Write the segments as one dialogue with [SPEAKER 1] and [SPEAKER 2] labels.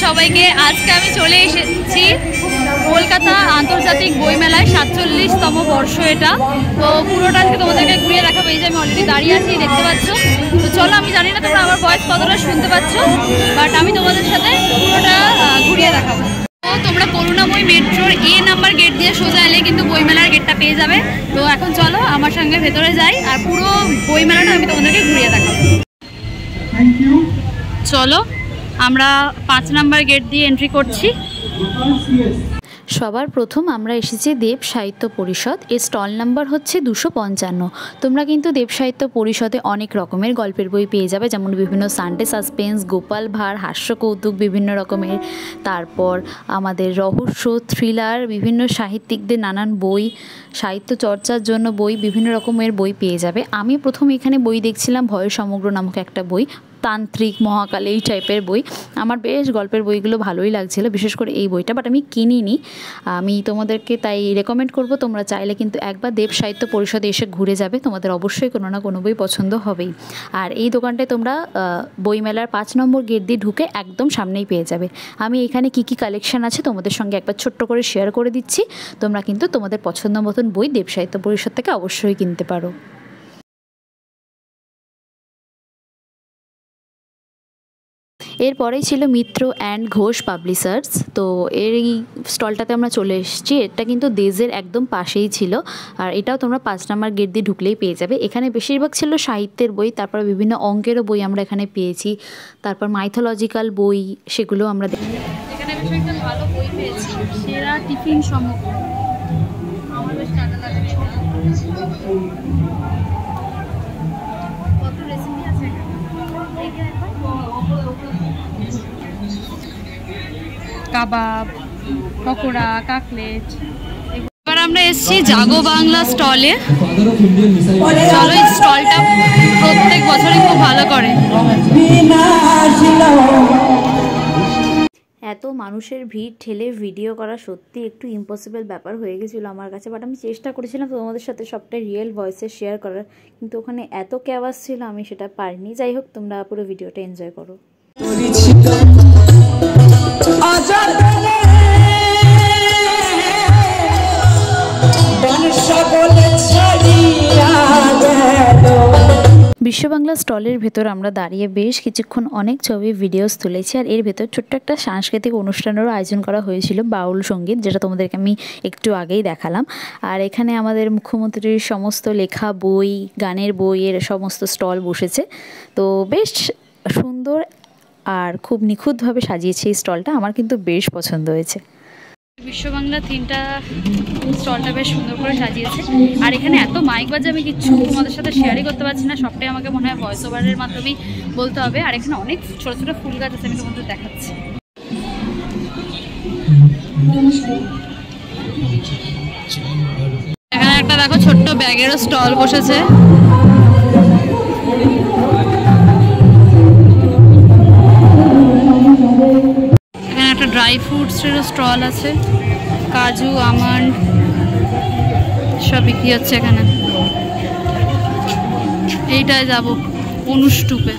[SPEAKER 1] সবাইকে। আজকে আমি চলে এসেছি কলকাতা আন্তর্জাতিক বইমেলায়, 47তম বর্ষ এটা। তো পুরোটা আজকে তোমাদেরকে ঘুরিয়ে দেখাবো। এই যে আমি অলরেডি দাঁড়িয়ে আছি, দেখতে পাচ্ছ। তো চলো, আমি জানি না তোমরা আমার ভয়েস কতটা শুনতে পাচ্ছ, বাট আমি তোমাদের সাথে পুরোটা ঘুরিয়ে দেখাবো। তো তোমরা করুণাময়ী মেট্রোর নাম্বার গেট দিয়ে সোজা এলে কিন্তু বইমেলার গেটটা পেয়ে যাবে। তো এখন চলো আমার সঙ্গে ভেতরে যাই, আর পুরো বইমেলাটা আমি তোমাদেরকে ঘুরিয়ে দেখাবো। চলো, আমরা 5 নাম্বার গেট দিয়ে এন্ট্রি করছি।
[SPEAKER 2] সবার প্রথম আমরা এসেছি দেব সাহিত্য পরিষদ। এর স্টল নাম্বার হচ্ছে 255। তোমরা কিন্তু দেব সাহিত্য পরিষদে অনেক রকমের গল্পের বই পেয়ে যাবে, যেমন বিভিন্ন সানডে সাসপেন্স, গোপাল ভাঁড়, হাস্য কৌতুক বিভিন্ন রকমের, তারপর আমাদের রহস্য, থ্রিলার, বিভিন্ন সাহিত্যিকদের নানান বই, সাহিত্য চর্চার জন্য বই, বিভিন্ন রকমের বই পেয়ে যাবে। আমি প্রথম এখানে বই দেখছিলাম ভয় সমগ্র নামক একটা বই, তান্ত্রিক, মহাকাল, এই টাইপের বই। আমার বেশ গল্পের বইগুলো ভালোই লাগছিলো, বিশেষ করে এই বইটা, বাট আমি কিনিনি। আমি তোমাদেরকে তাই রেকমেন্ড করব, তোমরা চাইলে কিন্তু একবার দেব সাহিত্য পরিষদে এসে ঘুরে যাবে, তোমাদের অবশ্যই কোনো না কোনো বই পছন্দ হবেই। আর এই দোকানটায় তোমরা বইমেলার 5 নম্বর গেট দিয়ে ঢুকে একদম সামনেই পেয়ে যাবে। আমি এখানে কি কি কালেকশন আছে তোমাদের সঙ্গে একবার ছোট্ট করে শেয়ার করে দিচ্ছি। তোমরা কিন্তু তোমাদের পছন্দ মতন বই দেব সাহিত্য পরিষদ থেকে অবশ্যই কিনতে পারো। এরপরেই ছিল মিত্র অ্যান্ড ঘোষ পাবলিশার্স। তো এই স্টলটাতে আমরা চলে এসেছি। এটা কিন্তু দেজের একদম পাশেই ছিল, আর এটাও তোমরা 5 নাম্বার গেট দিয়ে ঢুকলেই পেয়ে যাবে। এখানে বেশিরভাগ ছিল সাহিত্যের বই, তারপর বিভিন্ন অঙ্কেরও বই আমরা এখানে পেয়েছি, তারপর মাইথোলজিক্যাল বই, সেগুলো আমরা
[SPEAKER 1] এখানে বেশ একটা ভালো বই পেয়েছি, সেরা টিফিন সমগ্র। আমার বেশ টাকা লাগে। কত রেসিপি আছে কাবাব, পকোড়া, কাকলেট। এবার আমরা এসেছি জাগো বাংলা স্টলে। চলো, এই স্টলটা প্রত্যেক বছরই খুব ভালো করে।
[SPEAKER 2] এত মানুষের ভিড় ঠেলে ভিডিও করা সত্যি একটু ইম্পসিবল ব্যাপার হয়ে গেছিলো আমার কাছে, বাট আমি চেষ্টা করেছিলাম তোমাদের সাথে সবটাই রিয়েল ভয়েসে শেয়ার করার, কিন্তু ওখানে এত ক্যাওয়াজ ছিল আমি সেটা পারিনি। যাই হোক, তোমরা পুরো ভিডিওটা এনজয় করো। বিশ্ববাংলা স্টলের ভেতর আমরা দাঁড়িয়ে বেশ কিছুক্ষণ অনেক ছবি ভিডিওস তুলেছি, আর এর ভেতর ছোট্ট একটা সাংস্কৃতিক অনুষ্ঠানেরও আয়োজন করা হয়েছিল, বাউল সঙ্গীত, যেটা তোমাদেরকে আমি একটু আগেই দেখালাম। আর এখানে আমাদের মুখ্যমন্ত্রীর সমস্ত লেখা বই, গানের বইয়ের সমস্ত স্টল বসেছে। তো বেশ সুন্দর আর খুব নিখুঁতভাবে সাজিয়েছে এই স্টলটা, আমার কিন্তু বেশ পছন্দ হয়েছে।
[SPEAKER 1] বিশ্ববাংলা থিমটা স্টলটা বেশ সুন্দর করে সাজিয়েছে। আর এখানে এত মাইক বাজে, আমি কিচ্ছু তোমাদের সাথে শেয়ারই করতে পারছি না, সবটাই আমাকে মনে হয় ভয়েস ওভারের মাধ্যমেই বলতে হবে। আর এখানে অনেক ছোট ছোট ফুল গাছ আছে, আমি তোমাদের দেখাচ্ছি। এখানে একটা দেখো ছোট্ট ব্যাগেরও স্টল বসেছে। একটা ড্রাই ফ্রুটসেরও স্টল আছে, কাজু, আমন্ড সব বিক্রি হচ্ছে এখানে। এইটায় যাব, অনুষ্টুপে।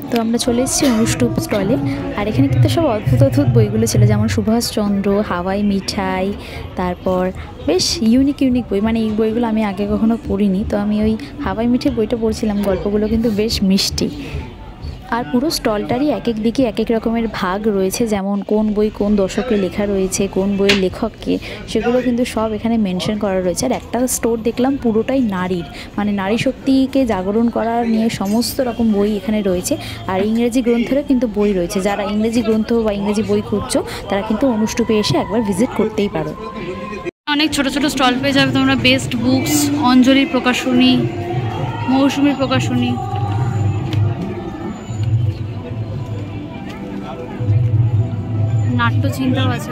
[SPEAKER 2] তো আমরা চলে এসেছি অনুষ্টুপ স্টলে, আর এখানে কিন্তু সব অদ্ভুত অদ্ভুত বইগুলো ছিল, যেমন সুভাষচন্দ্র, হাওয়াই মিঠাই, তারপর বেশ ইউনিক ইউনিক বই, মানে এই বইগুলো আমি আগে কখনো পড়িনি। তো আমি ওই হাওয়াই মিঠাই বইটা পড়ছিলাম, গল্পগুলো কিন্তু বেশ মিষ্টি। আর পুরো স্টলটারই এক এক দিকে এক এক রকমের ভাগ রয়েছে, যেমন কোন বই কোন দশকে লেখা রয়েছে, কোন বইয়ের লেখককে, সেগুলো কিন্তু সব এখানে মেনশন করা রয়েছে। আর একটা স্টোর দেখলাম পুরোটাই নারীর, মানে নারী শক্তিকে জাগরণ করার নিয়ে সমস্ত রকম বই এখানে রয়েছে। আর ইংরেজি গ্রন্থেরও কিন্তু বই রয়েছে, যারা ইংরেজি গ্রন্থ বা ইংরেজি বই খুঁজছো তারা কিন্তু অনুষ্টুপে এসে একবার ভিজিট করতেই পারো।
[SPEAKER 1] অনেক ছোট ছোট স্টল পেয়ে যাবে তোমরা, বেস্ট বুকস, অঞ্জলির প্রকাশনী, মৌসুমীর প্রকাশনী। নাট্যচিন্তাও আছে।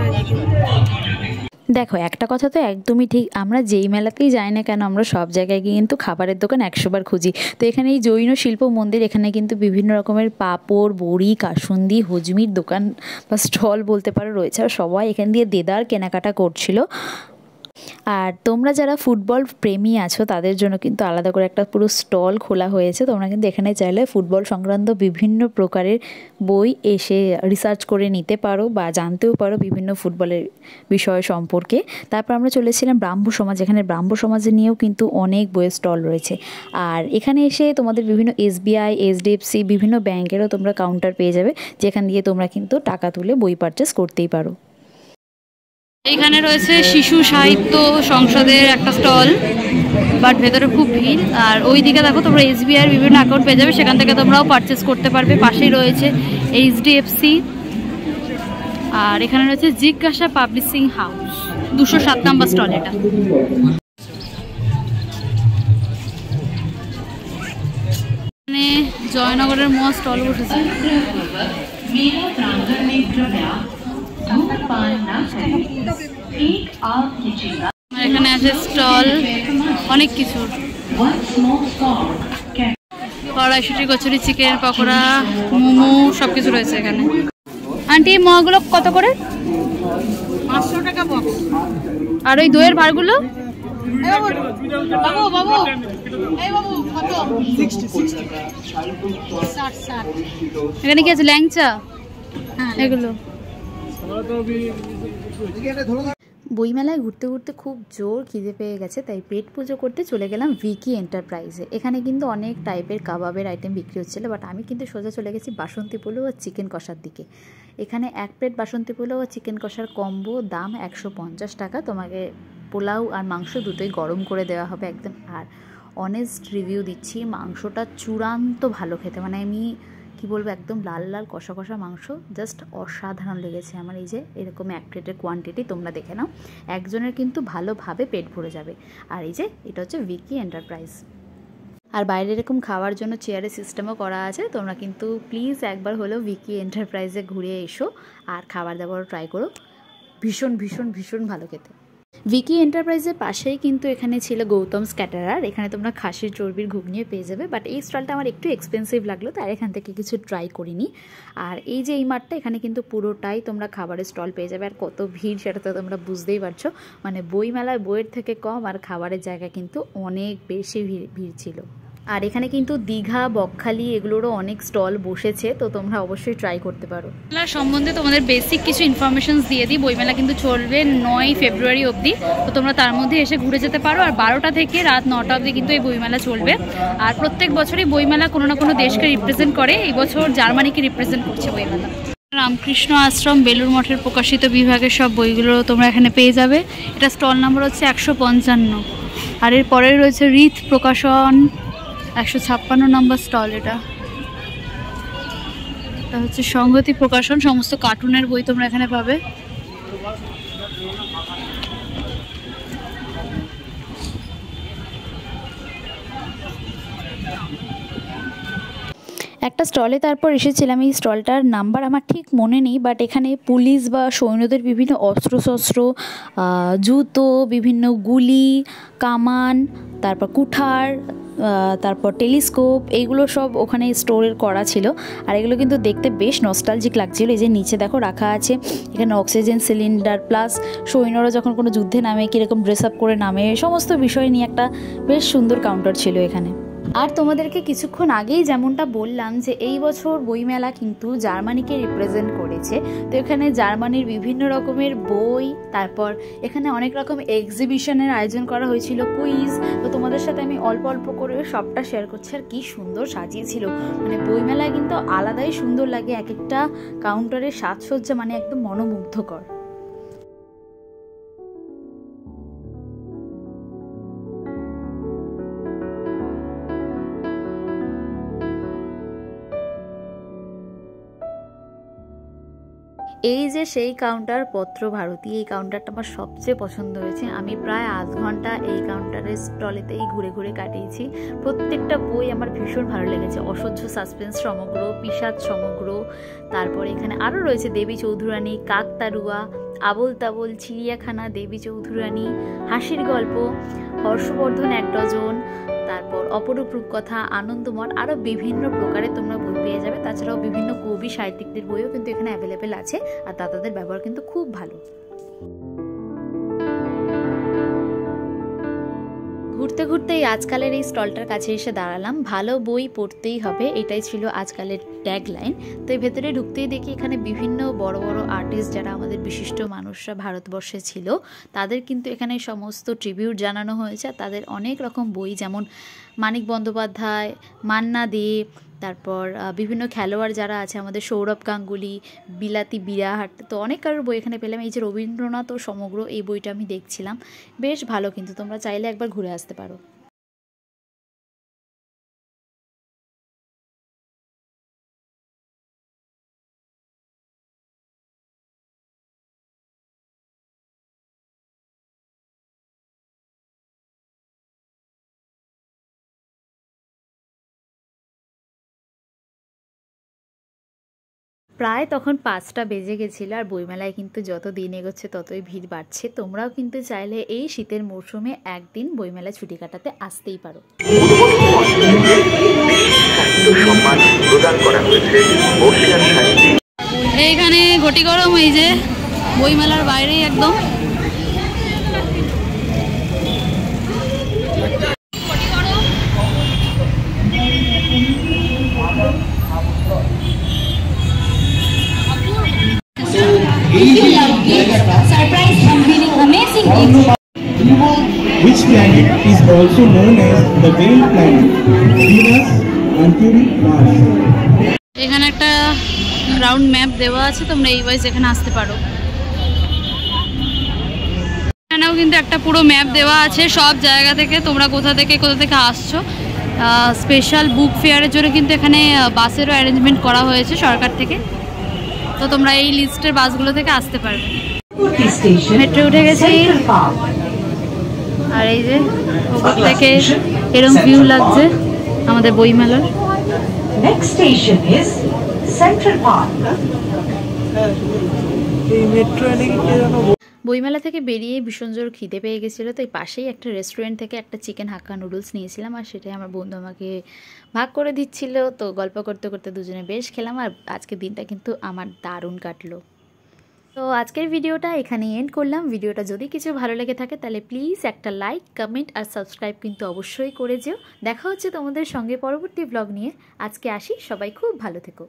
[SPEAKER 2] দেখো, একটা কথা তো একদমই ঠিক, আমরা যেই মেলাতেই যাই না কেন আমরা সব জায়গায় গিয়ে কিন্তু খাবারের দোকান 100 বার খুঁজি। তো এখানে এই জৈন শিল্প মন্দির, এখানে কিন্তু বিভিন্ন রকমের পাঁপড়, বড়ি, কাসুন্দি, হজমির দোকান বা স্টল বলতে পারো রয়েছে, আর সবাই এখান দিয়ে দেদার কেনাকাটা করছিল। আর তোমরা যারা ফুটবল প্রেমী আছো তাদের জন্য কিন্তু আলাদা করে একটা পুরো স্টল খোলা হয়েছে। তোমরা কিন্তু এখানে চাইলে ফুটবল সংক্রান্ত বিভিন্ন প্রকারের বই এসে রিসার্চ করে নিতে পারো বা জানতেও পারো বিভিন্ন ফুটবলের বিষয় সম্পর্কে। তারপর আমরা চলেছিলাম ব্রাহ্ম সমাজ, এখানে ব্রাহ্ম সমাজে নিয়েও কিন্তু অনেক বইয়ের স্টল রয়েছে। আর এখানে এসে তোমাদের বিভিন্ন SBI, HDFC বিভিন্ন ব্যাংকেরও তোমরা কাউন্টার পেয়ে যাবে, যেখান দিয়ে তোমরা কিন্তু টাকা তুলে বই পারচেস করতেই পারো।
[SPEAKER 1] এইখানে রয়েছে শিশু সাহিত্য সংসদের একটা স্টল, বাট ভেতরে খুব ভিড়। আর ওই দিকে দেখো তোমরা SBI এর বিভিন্ন অ্যাকাউন্ট পেয়ে যাবে, সেখান থেকে তোমরাও পারচেস করতে পারবে। পাশেই রয়েছে HDFC। আর এখানে রয়েছে জিজ্ঞাসা পাবলিশিং হাউস, 207 নম্বর স্টল এটা। এখানে জয়নগরের মোয়া স্টল বসেছে। এখানে আছে স্টল অনেক কিছু, কড়াইশুটি, কচুরি, চিকেন পকোড়া, মোমো সবকিছু রয়েছে এখানে। আন্টি মোয়াগুলো কত করে? 500 টাকা বক্স। আর ওই দইয়ের ভাড়গুলো? বাবু বাবু এই বাবু কত? 60 60। এখানে কি আছে? ল্যাংচা? হ্যাঁ এগুলো।
[SPEAKER 2] বইমেলায় ঘুরতে ঘুরতে খুব জোর খিদে পেয়ে গেছে, তাই পেট পুজো করতে চলে গেলাম ভিকি এন্টারপ্রাইজে। এখানে কিন্তু অনেক টাইপের কাবাবের আইটেম বিক্রি হচ্ছিল, বাট আমি কিন্তু সোজা চলে গেছি বাসন্তী পোলাও আর চিকেন কষার দিকে। এখানে 1 প্লেট বাসন্তী পোলাও আর চিকেন কষার কম্বো দাম 150 টাকা। তোমাকে পোলাও আর মাংস দুটোই গরম করে দেওয়া হবে একদম। আর অনেস্ট রিভিউ দিচ্ছি, মাংসটা চূড়ান্ত ভালো খেতে, মানে আমি কি বলবো, একদম লাল লাল কষা কষা মাংস, জাস্ট অসাধারণ লেগেছে আমার। এই যে এরকম 1 প্লেটের কোয়ান্টিটি তোমরা দেখে নাও, একজনের কিন্তু ভালোভাবে পেট ভরে যাবে। আর এই যে এটা হচ্ছে ভিকি এন্টারপ্রাইজ। আর বাইরে এরকম খাওয়ার জন্য চেয়ারের সিস্টেমও করা আছে, তোমরা কিন্তু প্লিজ একবার হলেও ভিকি এন্টারপ্রাইজে ঘুরে এসো আর খাবার দাবারও ট্রাই করো, ভীষণ ভীষণ ভীষণ ভালো খেতে। ভিকি এন্টারপ্রাইজের পাশেই কিন্তু এখানে ছিল গৌতমস ক্যাটারার, এখানে তোমরা খাসির চর্বির ঘুগনিও পেয়ে যাবে, বাট এই স্টলটা আমার একটু এক্সপেন্সিভ লাগলো, তাই এখান থেকে কিছু ট্রাই করিনি। আর এই যে এই মাঠটা, এখানে কিন্তু পুরোটাই তোমরা খাবারের স্টল পেয়ে যাবে। আর কত ভিড় সেটা তো তোমরা বুঝতেই পারছো, মানে বইমেলায় বইয়ের থেকে কম আর খাবারের জায়গা কিন্তু অনেক বেশি ভিড় ছিল। আর এখানে কিন্তু দীঘা, বকখালি এগুলোরও অনেক স্টল বসেছে, তো তোমরা অবশ্যই ট্রাই করতে পারো।
[SPEAKER 1] মেলা সম্বন্ধে তোমাদের বেসিক কিছু ইনফরমেশনস দিয়ে দিই। বইমেলা কিন্তু চলবে 9 ফেব্রুয়ারি অবধি, তো তোমরা তার মধ্যে এসে ঘুরে যেতে পারো। আর 12টা থেকে রাত 9টা অবধি কিন্তু এই বইমেলা চলবে। আর প্রত্যেক বছরই বইমেলা কোনো না কোনো দেশকে রিপ্রেজেন্ট করে, এই বছর জার্মানিকে রিপ্রেজেন্ট করছে বইমেলা। রামকৃষ্ণ আশ্রম বেলুর মঠের প্রকাশিত বিভাগের সব বইগুলো তোমরা এখানে পেয়ে যাবে। এটা স্টল নাম্বার হচ্ছে 155। আর এর পরে রয়েছে রিথ প্রকাশন, 156 নম্বর স্টল। এটা হচ্ছে সংহতি প্রকাশন, সমস্ত কার্টুনের বই তোমরা এখানে পাবে।
[SPEAKER 2] একটা স্টলে তারপর এসেছিলাম, এই স্টলটার নাম্বার আমার ঠিক মনে নেই, বাট এখানে পুলিশ বা সৈন্যদের বিভিন্ন অস্ত্রশস্ত্র, জুতো, বিভিন্ন গুলি, কামান, তারপর কুঠার, তারপর টেলিস্কোপ, এইগুলো সব ওখানে স্টোরের করা ছিল। আর এগুলো কিন্তু দেখতে বেশ নস্টালজিক লাগছিল। এই যে নিচে দেখো রাখা আছে, এখানে অক্সিজেন সিলিন্ডার, প্লাস সৈন্যরা যখন কোনো যুদ্ধে নামে কীরকম ড্রেস আপ করে নামে, সমস্ত বিষয় নিয়ে একটা বেশ সুন্দর কাউন্টার ছিল এখানে। আর তোমাদেরকে কিছুক্ষণ আগেই যেমনটা বললাম যে এই বছর বইমেলা কিন্তু জার্মানিকে রিপ্রেজেন্ট করেছে, তো এখানে জার্মানির বিভিন্ন রকমের বই, তারপর এখানে অনেক রকম এক্সিবিশনের আয়োজন করা হয়েছিল, কুইজ। তো তোমাদের সাথে আমি অল্প অল্প করে সবটা শেয়ার করছি। আর কি সুন্দর সাজিয়েছিল, মানে বইমেলায় কিন্তু আলাদাই সুন্দর লাগে, এক একটা কাউন্টারের সাজসজ্জা মানে একদম মনোমুগ্ধকর। এই যে সেই কাউন্টার পত্রভারতী, এই কাউন্টারটা আমার সবচেয়ে পছন্দ হয়েছে। আমি প্রায় আধ ঘন্টা এই কাউন্টারের স্টলেতেই ঘুরে ঘুরে কাটিয়েছি। প্রত্যেকটা বই আমার ভীষণ ভালো লেগেছে। অসহ্য সাসপেন্স সমগ্র, পিশাচ সমগ্র, তারপর এখানে আরও রয়েছে দেবী চৌধুরানী, কাকতাড়ুয়া, আবোল তাবোল, চিড়িয়াখানা, দেবী চৌধুরানী, হাসির গল্প, হর্ষবর্ধন 1 ডজন, তারপর অপরূপ রূপকথা, আনন্দমঠ, আরও বিভিন্ন প্রকারের তোমরা বই পেয়ে যাবে। তাছাড়াও বিভিন্ন কবি সাহিত্যিকদের বইও কিন্তু এখানে অ্যাভেলেবেল আছে, আর দাদাদের ব্যবহার কিন্তু খুব ভালো। ঘুরতে ঘুরতে এই আজকালের এই স্টলটার কাছে এসে দাঁড়ালাম। ভালো বই পড়তেই হবে, এটাই ছিল আজকালের ট্যাগলাইন। তো এই ভেতরে ঢুকতেই দেখি এখানে বিভিন্ন বড় বড় আর্টিস্ট যারা আমাদের বিশিষ্ট মানুষরা ভারতবর্ষে ছিল তাদের কিন্তু এখানে সমস্ত ট্রিবিউট জানানো হয়েছে। তাদের অনেক রকম বই, যেমন মানিক বন্দ্যোপাধ্যায়, মান্না দে, তারপর বিভিন্ন খেলোয়াড় যারা আছে আমাদের সৌরভ গাঙ্গুলি, বিলাতি বিরাট, তো অনেক কারোর বই এখানে পেলাম। এই যে রবীন্দ্রনাথ ও সমগ্র, এই বইটা আমি দেখছিলাম, বেশ ভালো, কিন্তু তোমরা চাইলে একবার ঘুরে আসতে পারো। প্রায় তখন 5টা বেজে গেছিলো, আর বইমেলায় কিন্তু যত দিন এগোচ্ছে ততই ভিড় বাড়ছে। তোমরাও কিন্তু চাইলে এই শীতের মরশুমে একদিন বইমেলা ছুটি কাটাতে আসতেই পারো।
[SPEAKER 1] এইখানে ঘটি গরম, এই যে বইমেলার বাইরেই একদম।
[SPEAKER 3] Surprise unveiling amazing
[SPEAKER 4] Which planet is also known as the veiled planet? Venus, Mercury, Mars.
[SPEAKER 1] এখানে একটা রাউন্ড ম্যাপ দেওয়া আছে, তোমরা এই ওয়াইজ এখানে আসতে পারো। এখানেও কিন্তু একটা পুরো ম্যাপ দেওয়া আছে সব জায়গা থেকে তোমরা কোথা থেকে আসছো। স্পেশাল বুক ফেয়ারের জন্য কিন্তু এখানে বাসেরও অ্যারেঞ্জমেন্ট করা হয়েছে সরকার থেকে, তো তোমরা এই লিস্টের বাসগুলো থেকে আসতে পারবে। মেট্রো উঠে গেছি, আর এই যে ওপর থেকে এরকম ভিউ লাগছে আমাদের বইমেলার।
[SPEAKER 3] Next station is Central Park.
[SPEAKER 2] বইমেলা থেকে বেরিয়ে ভীষণ জোর খিদে পেয়ে গেছিলো, তো এই পাশেই একটা রেস্টুরেন্ট থেকে একটা চিকেন হাক্কা নুডলস নিয়েছিলাম, আর সেটাই আমার বন্ধু আমাকে ভাগ করে দিচ্ছিল। তো গল্প করতে করতে দুজনে বেশ খেলাম, আর আজকের দিনটা কিন্তু আমার দারুণ কাটলো। তো আজকের ভিডিওটা এখানেই এন্ড করলাম। ভিডিওটা যদি কিছু ভালো লেগে থাকে তাহলে প্লিজ একটা লাইক, কমেন্ট আর সাবস্ক্রাইব কিন্তু অবশ্যই করে যেও। দেখা হচ্ছে তোমাদের সঙ্গে পরবর্তী ব্লগ নিয়ে। আজকে আসি, সবাই খুব ভালো থেকো।